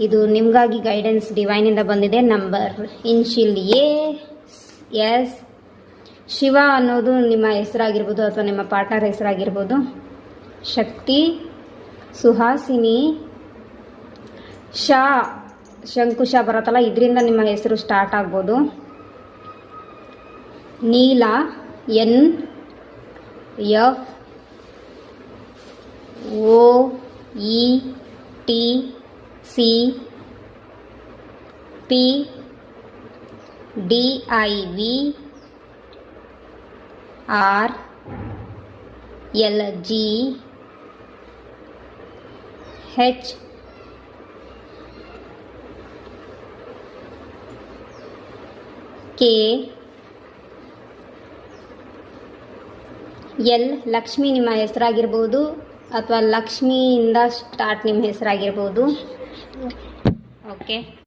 ಇದು ನಿಮಗಾಗಿ ಗೈಡೆನ್ಸ್ ಡಿವೈನಿಂದ ಬಂದಿದೆ. Number initial A S. Shiva ಅನ್ನೋದು ನಿಮ್ಮ ಹೆಸರಾಗಿರ್ಬೋದು ಅಥವಾ ನಿಮ್ಮ ಪಾರ್ಟ್ನರ್ ಹೆಸರಾಗಿರ್ಬೋದು. ಶಕ್ತಿ, ಸುಹಾಸಿನಿ, ಶಾ, ಶಂಕುಶ ಬರುತ್ತಲ್ಲ, ಇದರಿಂದ ನಿಮ್ಮ ಹೆಸರು ಸ್ಟಾರ್ಟ್ ಆಗ್ಬೋದು. Neela, N F O E T C P D I V R L G H K L. Lakshmi ನಿಮ್ಮ ಹೆಸರಾಗಿರ್ಬೋದು ಅಥವಾ ಲಕ್ಷ್ಮಿಯಿಂದ ಸ್ಟಾರ್ಟ್ ನಿಮ್ಮ ಹೆಸರಾಗಿರ್ಬೋದು. ಓಕೆ.